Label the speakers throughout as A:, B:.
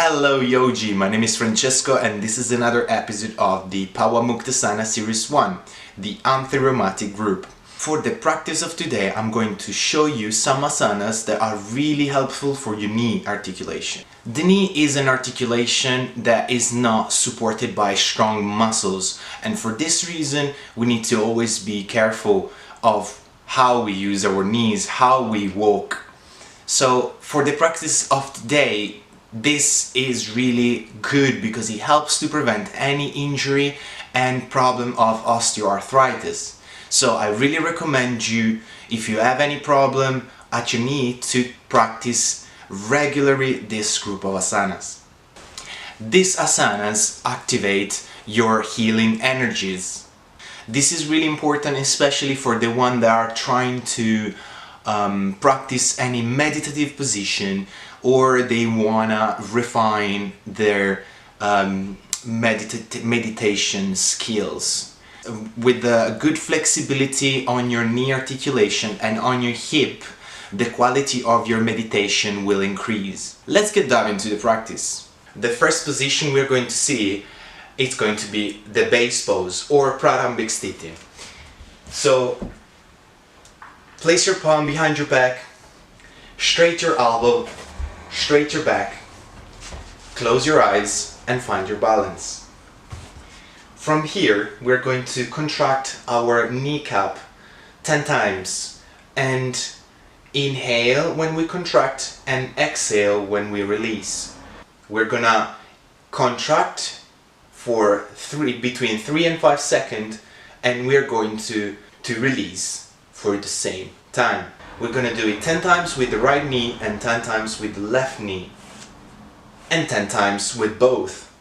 A: Hello Yogi, my name is Francesco and this is another episode of the PAWANMUKTASANA Series 1, the Antirheumatic Group. For the practice of today, I'm going to show you some asanas that are really helpful for your knee articulation. The knee is an articulation that is not supported by strong muscles, and for this reason we need to always be careful of how we use our knees, how we walk. So for the practice of today, this is really good because it helps to prevent any injury and problem of osteoarthritis. So I really recommend you, if you have any problem at your knee, to practice regularly this group of asanas. These asanas activate your healing energies. This is really important, especially for the ones that are trying to practice any meditative position, or they wanna refine their meditation skills. With a good flexibility on your knee articulation and on your hip, the quality of your meditation will increase. Let's get dive into the practice. The first position we're going to see is going to be the base pose or Pradambhik. So place your palm behind your back, straight your elbow, straight your back, close your eyes and find your balance. From here, we're going to contract our kneecap 10 times and inhale when we contract and exhale when we release. We're gonna contract for between 3 and 5 seconds, and we're going to release for the same time. We're gonna do it 10 times with the right knee and 10 times with the left knee and 10 times with both.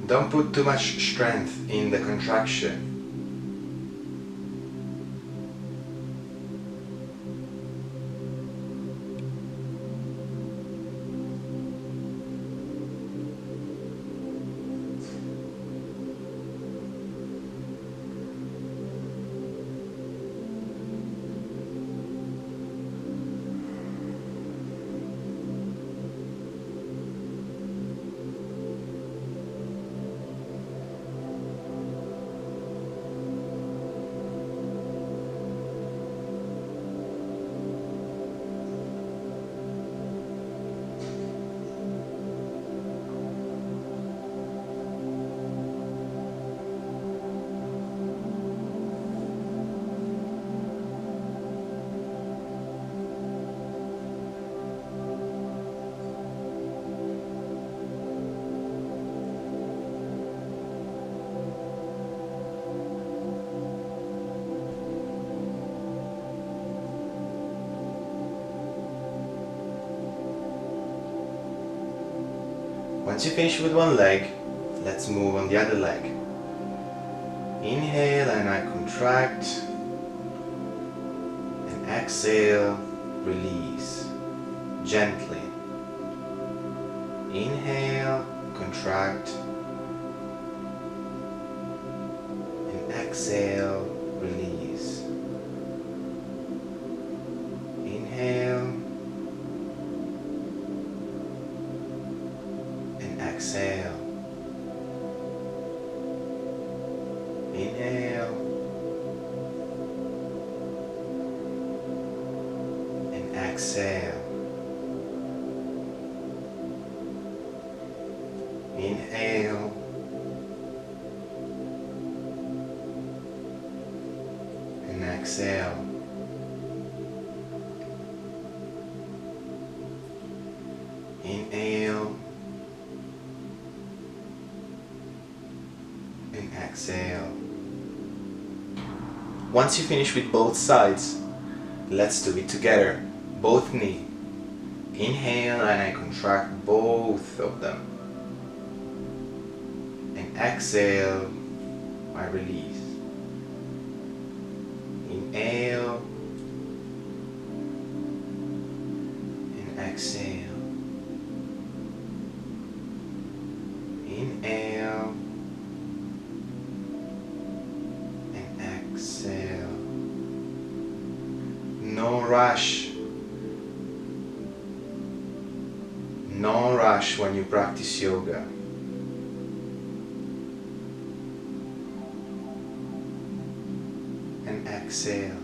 A: Don't put too much strength in the contraction. Once you finish with one leg, let's move on the other leg. Inhale and I contract, and exhale, release, gently. Inhale, contract, and exhale, release. Inhale, exhale. Inhale and exhale. Inhale and exhale. Inhale and exhale. Once you finish with both sides, let's do it together. Both knee. Inhale and I contract both of them. And exhale, I release. Inhale and exhale. Inhale and exhale. No rush. No rush when you practice yoga. And exhale.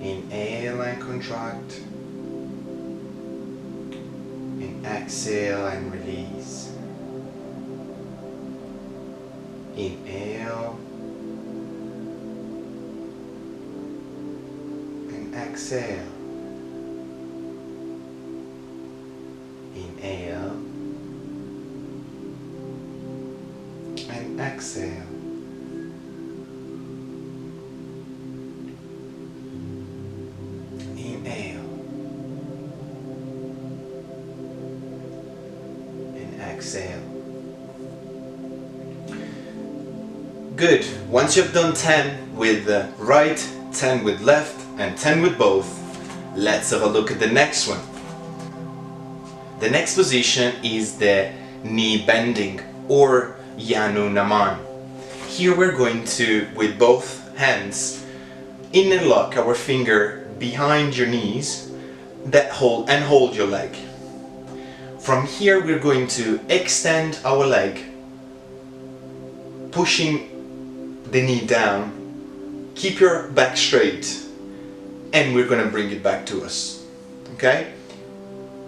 A: Inhale and contract. And exhale and release. Inhale. And exhale. Inhale and exhale. Inhale and exhale. Good. Once you've done 10 with the right, 10 with left, and 10 with both, let's have a look at the next one. The next position is the knee bending or Janu Naman. Here we're going to, with both hands, interlock our finger behind your knees and hold your leg. From here we're going to extend our leg, pushing the knee down. Keep your back straight and we're going to bring it back to us. Okay?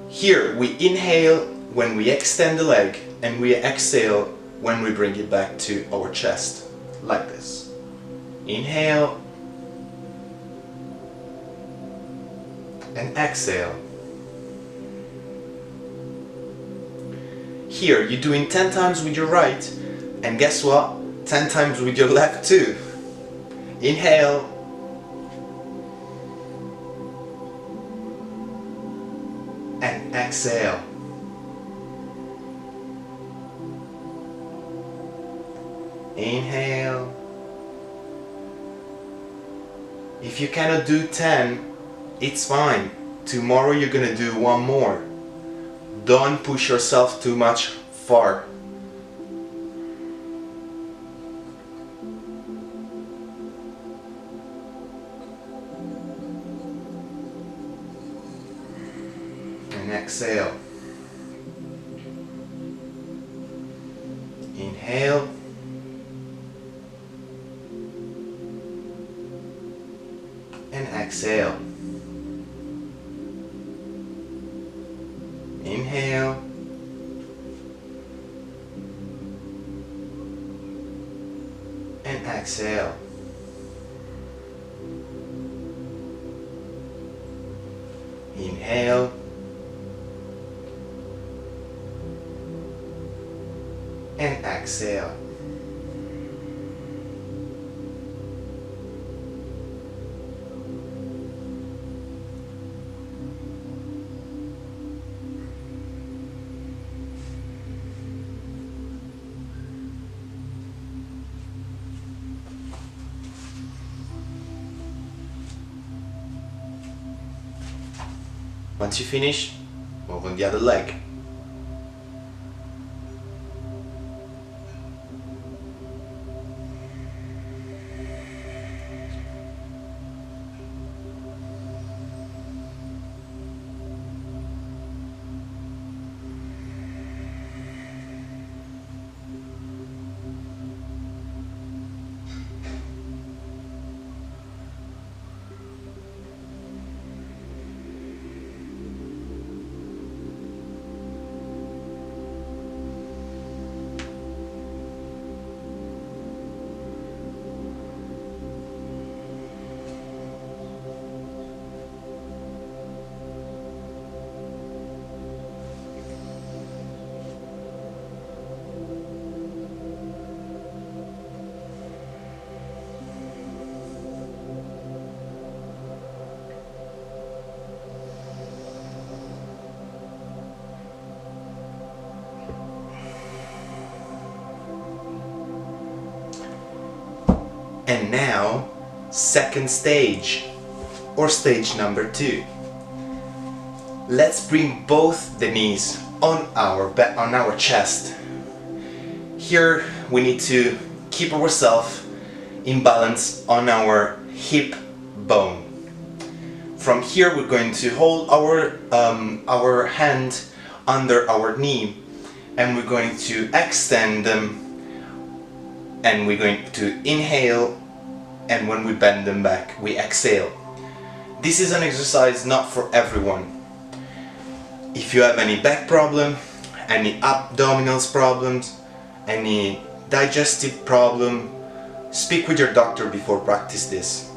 A: Here we inhale when we extend the leg and we exhale when we bring it back to our chest, like this. Inhale and exhale. Here you're doing 10 times with your right and guess what? 10 times with your left too. Inhale and exhale. Inhale. If you cannot do 10, it's fine. Tomorrow you're gonna do one more. Don't push yourself too much far. And exhale. Inhale. And exhale. Inhale. And exhale. Inhale. And exhale. Once you finish, move on the other leg. And now, second stage, or stage number 2. Let's bring both the knees on our chest. Here we need to keep ourselves in balance on our hip bone. From here we're going to hold our hand under our knee, and we're going to extend them, and we're going to inhale, and when we bend them back we exhale. This is an exercise not for everyone. If you have any back problem, any abdominals problems, any digestive problem, speak with your doctor before practice this.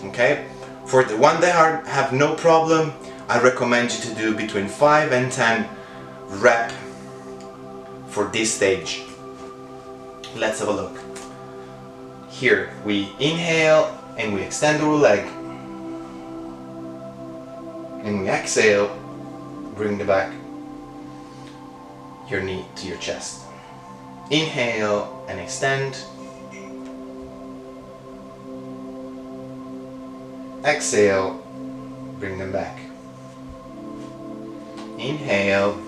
A: Okay? For the one that have no problem, I recommend you to do between 5 and 10 rep for this stage. Let's have a look. Here we inhale and we extend our leg, and we exhale, bring the back your knee to your chest. Inhale and extend. Exhale, bring them back. Inhale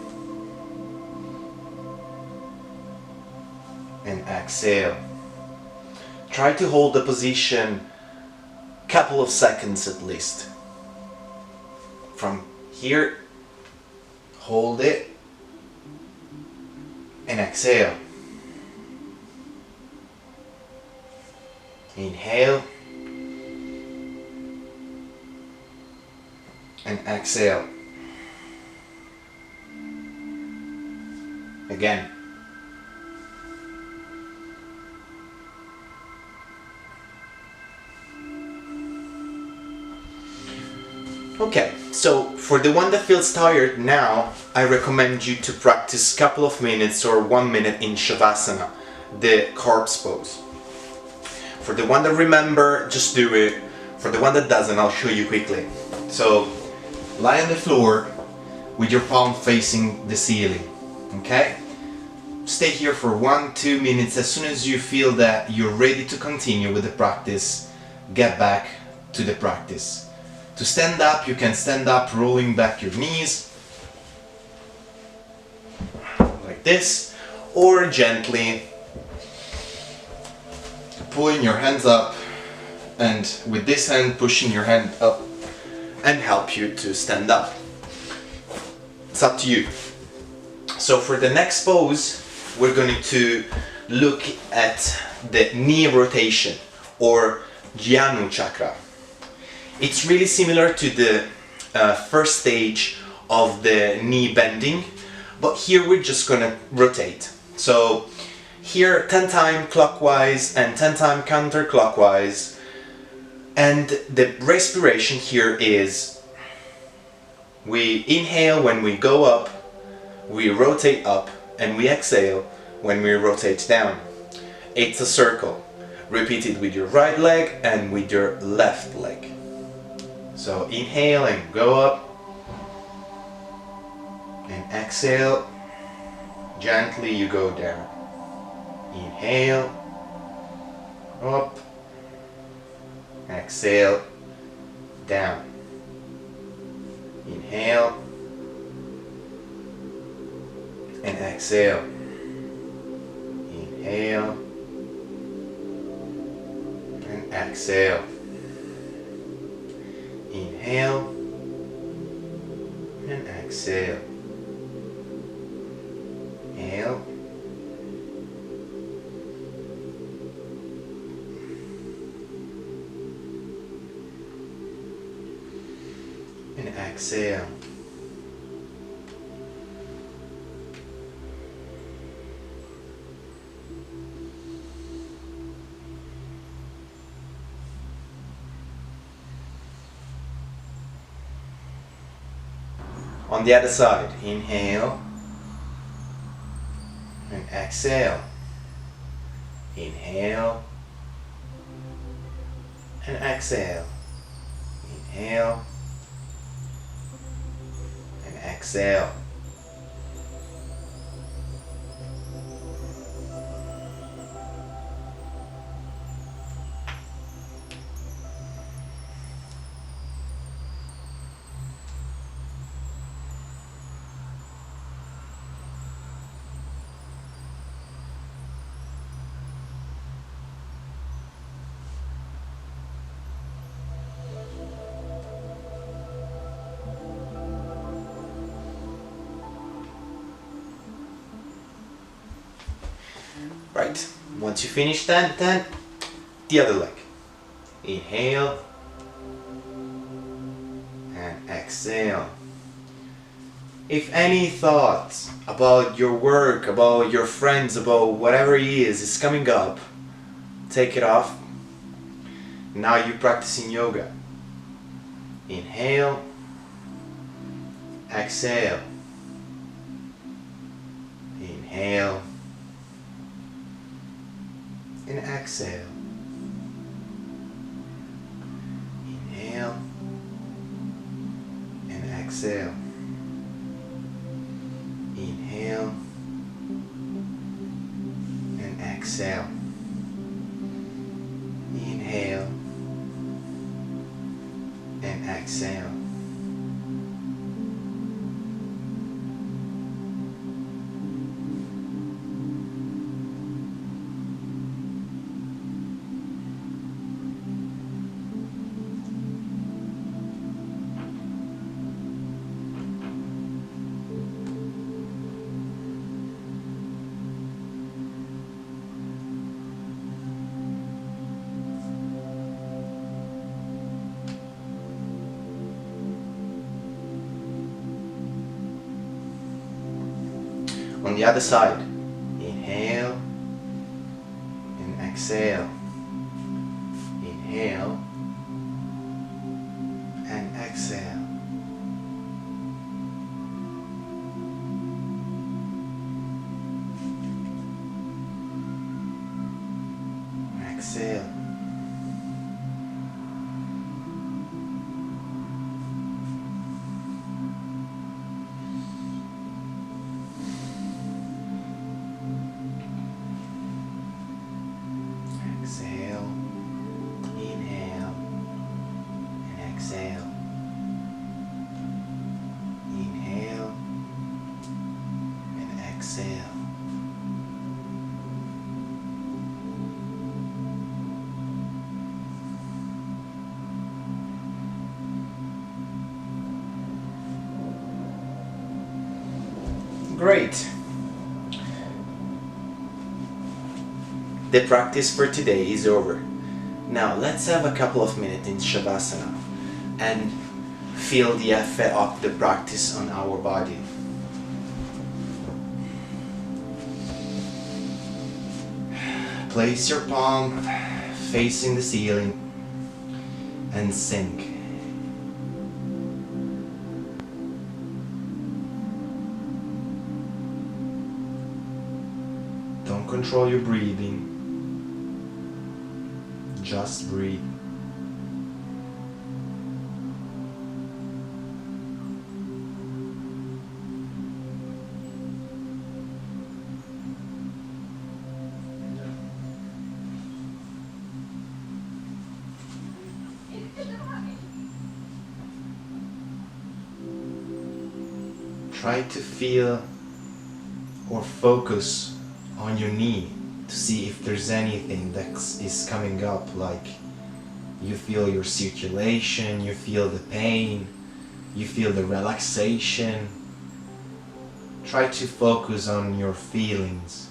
A: and exhale. Try to hold the position a couple of seconds at least. From here, hold it and exhale. Inhale and exhale. Again. Okay, so for the one that feels tired now, I recommend you to practice a couple of minutes or 1 minute in Shavasana, the corpse pose. For the one that remember, just do it. For the one that doesn't, I'll show you quickly. So, lie on the floor with your palm facing the ceiling, okay? Stay here for 1-2 minutes. As soon as you feel that you're ready to continue with the practice, get back to the practice. To stand up, you can stand up rolling back your knees like this, or gently pulling your hands up, and with this hand pushing your hand up and help you to stand up. It's up to you. So for the next pose, we're going to look at the knee rotation, or Jhanu chakra. It's really similar to the first stage of the knee bending, but here we're just gonna rotate. So here 10 times clockwise and 10 times counterclockwise, and the respiration here is we inhale when we go up, we rotate up, and we exhale when we rotate down. It's a circle. Repeat it with your right leg and with your left leg. So inhale and go up, and exhale, gently you go down. Inhale, up, exhale, down. Inhale and exhale. Inhale and exhale. Inhale and exhale. Inhale and exhale. On the other side, inhale and exhale. Inhale and exhale. Inhale and exhale. Once you finish that, then the other leg. Inhale and exhale. If any thoughts about your work, about your friends, about whatever it is coming up, take it off. Now you're practicing yoga. Inhale, exhale. Inhale and exhale. Inhale and exhale. Inhale and exhale. Inhale and exhale. On the other side, inhale and exhale. Inhale and exhale. Exhale. Exhale, inhale, and exhale. Inhale and exhale. Great. The practice for today is over. Now let's have a couple of minutes in Shavasana and feel the effect of the practice on our body. Place your palm facing the ceiling and sink. Don't control your breathing. Just breathe. Try to feel or focus on your knee to see if there's anything that is coming up, like you feel your circulation, you feel the pain, you feel the relaxation. Try to focus on your feelings.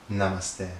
A: Namaste.